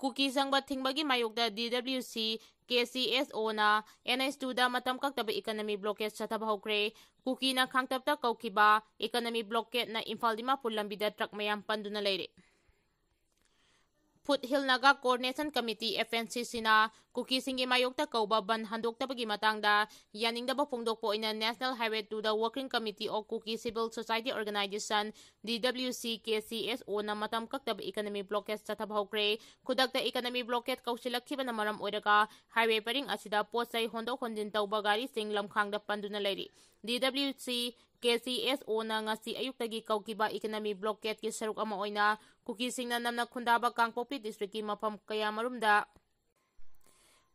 Kuki Sangba Tingbagi Mayokda DWC KCSO na NS2 da matam kaktaba economy blockade Chatthagadabni Kuki na khangtapta kaukiba economy blockade na Imphal Dimapur lambida truck mayam panduna leire. Foothill Naga Coordination Committee FNCC na Kuki singi mayokta kauba ban handoktabagi matangda yaningdaba phongdokpo ina National Highway 2 the Working Committee of Kuki Civil Society Organization DWC KCSO na matam kaktaba economy blockade Chatthagadabni khudakta economy blockade kausilakhiba na maram oiraga highway paring asida posai hondok honjin tauba gari sing lamkhangda panduna leiri. DWC KCSO na ngasi ayuktagi kaukiba economy blockade ki saruk ama oina Kuki singna namna khundaba Kangpopi district ki mafam kaya marumda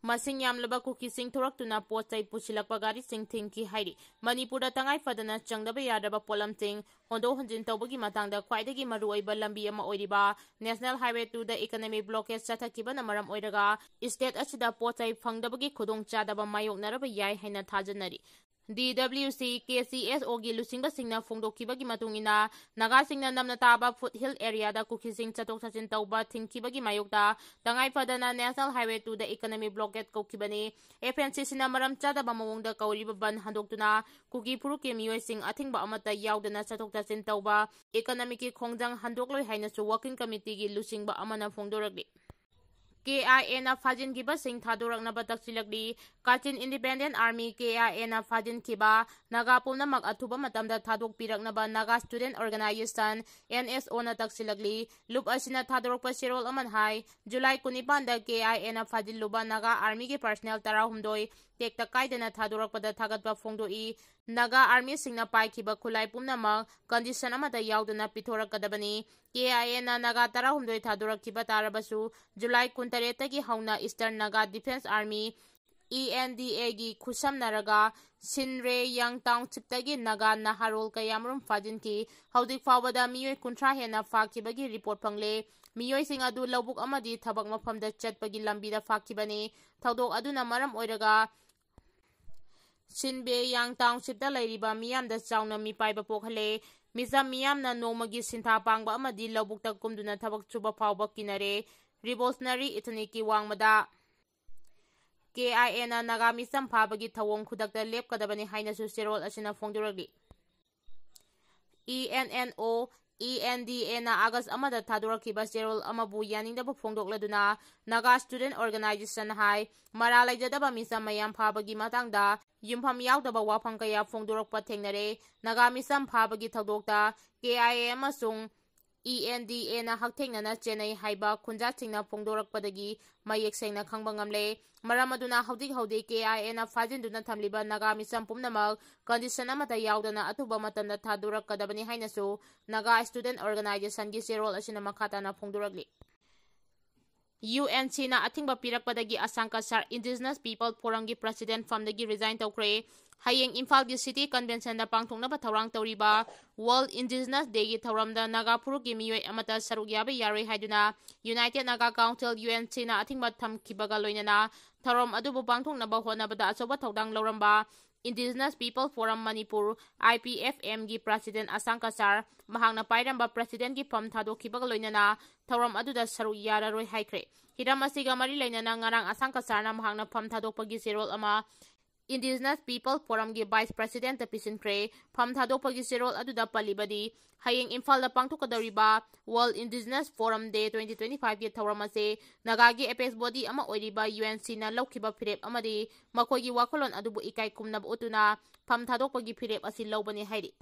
masing yamlaba Kuki sing thoraktuna pochai pusilakpa gari sing thingki hairi Manipurda tangai fadana changdaba yadaba polam sing hondo honjin tawbagi matangda khwaidagi maruoiba lambi ama oiriba National Highway 2 da economy blockade chathakiba na maram oiraga state asida pochai phangdabagi khudong chadaba mayoknaraba yai haina thajanari. DWC KCSO gi lusingba singna phongdokkibagi matungina naga singna namna taba foothill area da Kuki sing chatok chachin tauba thingkibagi mayokta tangai fadana National Highway 2 da economy blockade kokibani FNCC na maram chadaba mawongda kauriba ban handoktuna Kuki puruki miyoi sing athingba amata yaudana chatok chachin tauba economy ki khongjang handokloi hainasu working committee gi lusingba amana phongdoragli. KIA na Fajin Kiba Singh Thadorak na batak silagdi Kachin Independent Army KIA na Fajin Kiba Nagapum na mag-atuba matamda thadok pirak na ba Naga Student Organization NSO na taksilagli Lup asina thadorok pa sirol amanhay July 15 da KIA na Fajin Luba Naga Army ki personnel tarahumdoy tekta kaida na thadorok pa da thagat pa phongdoi Naga Army sing na pai kiba kulay pumnamag condition amata yaudana pithorak kadabani KIA na Naga tarahumdoy thadorak kiba tarabasu July 13 gi hauna Eastern Naga Defense Army ENDA gi khusam naraga Sinre Yang Township tagi Naga Naharol kayamrum Fajin ki haudik fawada miyoi kuntra hena fakibagi report pangle miyoi sing adu lawbuk amadi thabak mafamda chatpagi lambida fakibani thaudok aduna maram oiraga Sinbe Yang Township da lairiba miyam da chauna mi paiba pokhale Mizam miyam na nomagi sintha pangba amadi lawbuk ta kumduna thabak chuba phawba kinare revolutionary itaniki wangmada KIA na Naga misam phabagi thawong khudakta lepkadabani hainasu serol asina phongdoragli. ENNO ENDA na August amada thadurakiba serol amabu yaningdaba phongdokladuna Naga Student Organization hai maralaijadaba misam mayam phabagi matangda yumpham yaudaba wafang kaya phongdorakpa thengnare Naga misam phabagi thawdokta KIA amasung ENDA na hakthengna Chennai haiba khunja thingna phongdorakpadagi mayek sengna khangba ngamle maramaduna haudik haudik KIA na fajinduna thamliba Naga misam pumnamak condition amata yaudana atuba matamda thadurak kadabani hainasu Naga Student Organization gi serol asina makhata na phongdorakli. UNC na athingba pirakpadagi Ashang Kashar Indigenous People Forum gi President famdagi resign tawkhre hayeng Imphal gi City Convention na pangthoknaba thawrang tawriba World Indigenous Day gi thawramda Naga puruki miyoi amata saruk yabe yaroi haiduna United Naga Council UNC na athingba thamkibaga loinana thawram adubu pangthoknaba honabada achoba thawdang lawramba Indigenous People Forum Manipur IPFM gi President Ashang Kashar mahangna pairamba President gi pham thadokhibaga loinana thawram aduda saruk yararoi haikre hiram asiga mari leinana ngarang Ashang Kashar na mahangna pham thadokpagi serol ama Indigenous People Forum gi Vice President Tapisinkre pham thadokpagi serol aduda palibadi hayeng Imphal da pangthokadariba World Indigenous Forum Day 2025 gi thawram ase Naga gi apex body ama oiriba UNC na laukhiba phirep amadi makoigi wakolon adubu ikai kumnab utuna pham thadokpagi phirep asi lawbani hairi.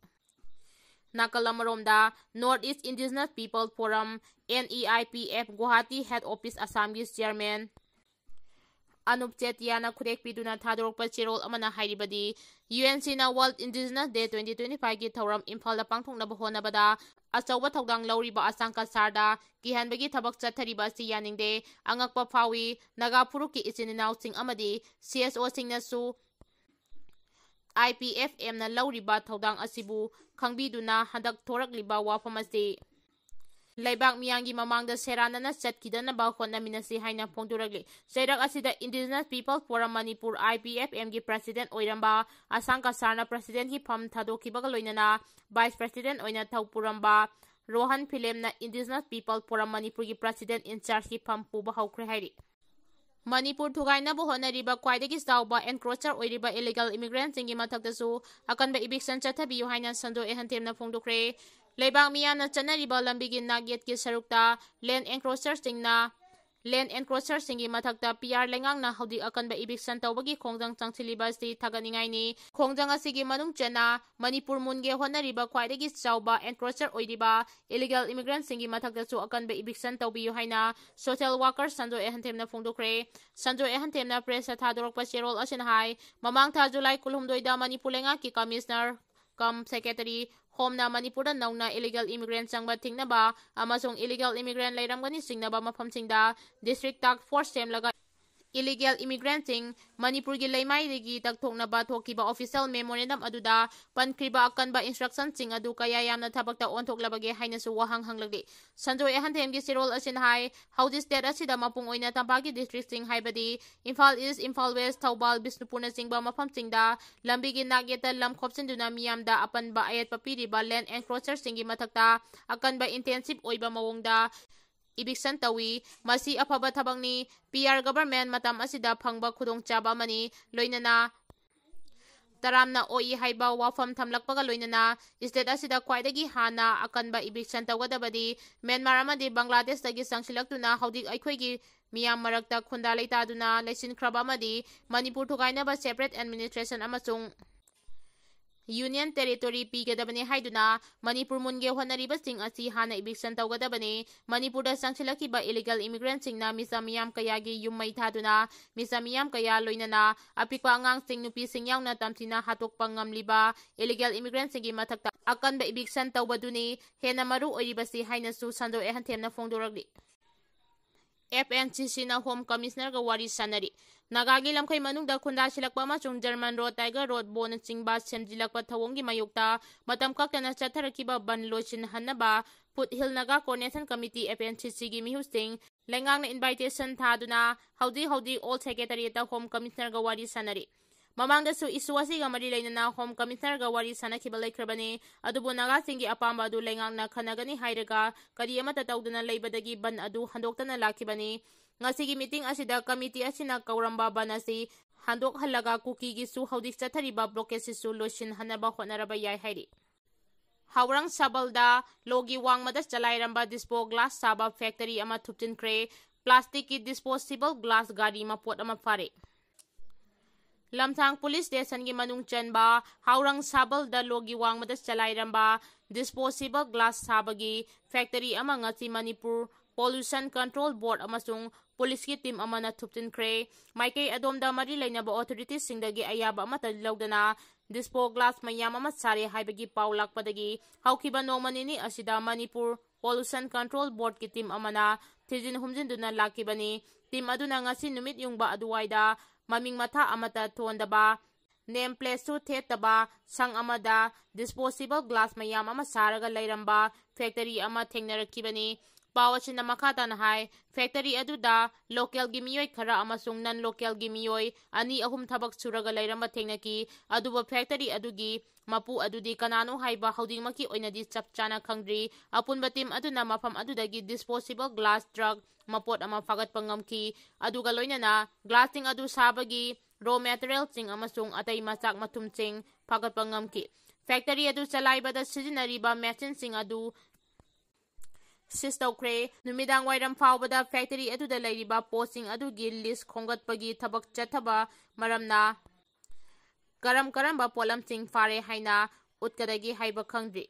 Nakalamaromda North East Indigenous People Forum NEIPF Guwahati Head Office Assam gi Chairman Anup Chetiana khurek piduna thadorokpa cherol amana hairibadi UNC na World Indigenous Day 2025 gi thawram Imphal da pangthoknaba honabada achauba thawdang lawriba Ashang Kashar da kihanbagi thabak chathariba si yaningde angakpa phawi Naga puruki ichininaw sing amadi CSO singnasu IPFM na lawriba thawdang asibu khangbiduna handak thorakliba wafam ase Laibak miyangi mamangda seranana chatkidana hotnaminasi haina phongdoragli sairak asida Indigenous People Forum Manipur IPFM gi President oiramba Ashang Kashar na President gi pham thadokhibaga loinana Vice President oina thawpuramba Rohan Philemna Indigenous People Forum Manipurgi President in Charge ki pham puba hawkhre hairi. Manipur thugainabu honariba khwaidagi chawba encroacher oiriba illegal immigrants singi mathaktasu Akanba Eviction Chatthabiyu haina sanjoi hantemna phongdokre. Leibak miyamna chanariba lambigi nagyet ki sarukta land encroacher singi mathakta PR lengang na haudi Akanba Eviction tawbagi khongjang changchiliba si thaganingai ni khongjang asigi manung chana Manipur munge honariba khwaidagi chawba encroacher oiriba illegal immigrants singi mathakta su Akanba Eviction tawbiyu haina social worker sanjoi ehantemna phongdokre. Sanjoi ehantemna press thadorokpa cherol asin hai mamang tha July 12 da Manipur lenga ki commissioner kam secretary Home na Manipur da nauna illegal immigrant changba thingnaba amasung illegal immigrant leiramgani singnaba mafamsingda district task force semlaga illegal immigrant sing Manipur gi leimai rigi takthoknaba thokiba official memorandum aduda pankriba Akanba instruction sing adu kaya yamna thabakta onthoklabage hainasu wahang hanglagdi. Sanjoi ehanthemgi gi sirol asin hai haudi state asida mapung oina tampagi district sing haibadi Imphal East, Imphal West, Thawbal, Bisnupurna singba mafam singda lambi gi nagyeta lam khopsinduna miyamda apanba ayat papiriba land encroacher singi mathakta Akanba intensive oiba mawongda eviction tawi masi afaba thabangni PR government matam asida phangba khudong chaba mani loinana taramna oi haiba wafam thamlakpaga loinana state asida khwaidagi hana Akanba eviction tawgadabadi Myanmar amadi Bangladesh dagi sangsilaktuna haudik aikhoigi miyam marakta khunda leitaduna leisin khraba amadi Manipur thugainaba separate administration amasung Union Territory pigadabani haiduna Manipur munge honariba sing asi hana eviction tawgadabani Manipur da sangsilakiba illegal immigrant singna misa miyam kayagi yummai thaduna misa miyam kaya loinana apikwa angang sing nupi sing yauna tamsina hatokpa ngamliba illegal immigrant singi mathakta Akanba eviction tawbaduni hena maru oiribasi hainasu sanjoi ehanthemna phongdoragdi. FNCC na Home Commissioner ga wari sanari Nagagi lamkai manungda khunda silakpa amasung German Road Tiger Road Bon chingba semjilakpa thawonggi mayokta matam kaktana chatharakiba ban loisin hannaba Foothill Naga Coordination Committee FNCC gi mihusting lengang na invitation thaduna haudi all secretary ta Home Commissioner ga wari sanari mamangda su isu asiga mari lainana Home Commissioner ga wari sanakiba laikhrabani adubu naga singi apamba adu lengang na khanagani hairaga kari amata tawduna leibadagi ban adu handoktana lakibani ngasigi meeting asida committee asina kauramba banasi handok halaga Kuki gi su haudik chathariba blockage su loisin hanaba honaraba yai hairi Haurang Sabalda logi wangmada chalairamba dispo glass saba factory ama thuptinkre plastic ki disposable glass gari mapot ama fare Lamthang Police Station gi manung chanba Haurang Sabalda logi wangmada chalairamba disposable glass sabagi factory ama ngasi Manipur Pollution Control Board amasung police ki team amana thuptinkre maikei adomda mari lainaba authorities singdagi ayaba amata lawdana dispo glass mayam ama sare haibagi paulakpadagi haukiba nomanini asida Manipur Pollution Control Board ki team amana thijin humjinduna lakibani team aduna ngasi numit yungba aduwaida maming matha amata thondaba name place su thetaba sang amada disposable glass mayam ama saraga lairamba factory ama thengnarakibani Pawachina makata na hai factory aduda local gimiyoy khara amasung non local gimiyoy ani ahum thabak suraga lairamba thengnaki aduba factory adugi mapu adudi kanano haiba houding maki oinadi chapchana khangdri apunba team aduna mafam adudagi disposable glass truck mapot ama fagat pangamki aduga loinana glassing adu sabagi raw material sing amasung atay masak matumching fagat pangamki factory adu chalaibada sijinariba machine sing adu Sistokre numidang wairam fawbada factory aduda lairiba posting adugi list khongatpagi thabak chathaba maramna karamba polam sing fare haina utkadagi haiba khangdri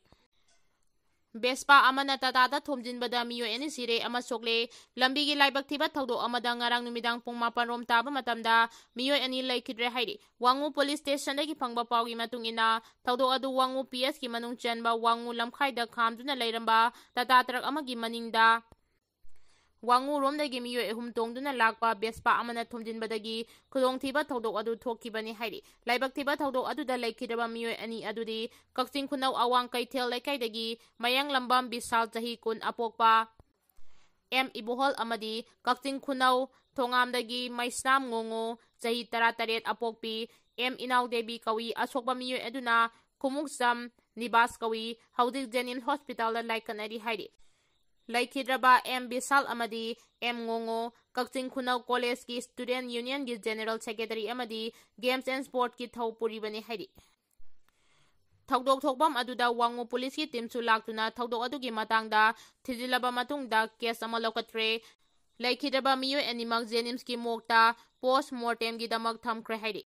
Bespa amana tatata thomjinbada miyo eni sire ama sokle lambigi laibak thiba thawdo amada ngarang numidang pung 4 rom taba matamda miyo ani laikhidre hairi Wangu police station dagi phangba pawgi matungina thawdo adu Wangu PS ki manung chanba Wangu lamkhaida khamduna lairamba tata trak amagi maningda Wangu romdagi miyo ehum tongduna lakpa Bespa amana thomjinbadagi khudong thiba thawdo adu thokibani hairi laibak thiba thawdo adu da laikhidaba miyo ani adudi Kakching Khunau awang kaithel laikhaidagi mayang lambam bisal chahi kun apokpa M Ibohol amadi Kakching Khunau thongamdagi maisnam ngongo chahi 13 apokpi M Inaw Devi kawi asokba miyo aduna Kumuksam ꯅꯤꯕꯥꯁ ꯀꯧꯏ ꯍꯧꯖꯤꯛ ꯖꯦꯅꯤꯝꯁ ꯍꯣꯁꯄꯤꯇꯥꯜꯗ ꯂꯥꯏꯀꯠꯅꯔꯤ ꯍꯥꯏꯔꯤ ꯂꯩꯈꯤꯗ꯭ꯔꯕ M ꯕꯤꯁꯥꯜ ꯑꯃꯗꯤ M ꯉꯣꯉꯣ ꯀꯛꯆꯤꯡ ꯈꯨꯅꯧ ꯀꯣꯂꯦꯖꯀꯤ student ꯌꯨꯅꯤꯌꯟꯒꯤ general secretary ꯑꯃꯗꯤ games ꯑꯦꯟड ꯁ꯭ꯄꯣꯔꯠꯀꯤ ꯊꯧ ꯄꯨꯔꯤꯕꯅꯤ ꯍꯥꯏꯔꯤ ꯊꯧꯗꯣꯛ ꯊꯣꯛꯐꯝ ꯑꯗꯨꯗ ꯋꯥꯡꯉꯨ ꯄꯨꯂꯤꯁꯀꯤ ꯇꯤꯝꯁꯨ ꯂꯥꯛꯇꯨꯅ ꯊꯧꯗꯣꯛ ꯑꯗꯨꯒꯤ ꯃꯇꯥꯡꯗ ꯊꯤꯖꯤꯜꯂꯕ ꯃꯇꯨꯡꯗ ꯀꯦꯁ ꯑꯃ ꯂꯧꯈꯠꯈ꯭ꯔꯦ ꯂꯩꯈꯤꯗ꯭ꯔꯕ ꯃꯤꯑꯣꯏ ꯑꯅꯤꯃꯛ ꯖꯦꯅꯤꯝꯁꯀꯤ ꯃꯣꯔꯒꯇ ꯄꯣꯁꯠ ꯃꯣꯔꯇꯦꯝꯒꯤꯗꯃꯛ ꯊꯝꯈ꯭ꯔꯦ ꯍꯥꯏꯔꯤ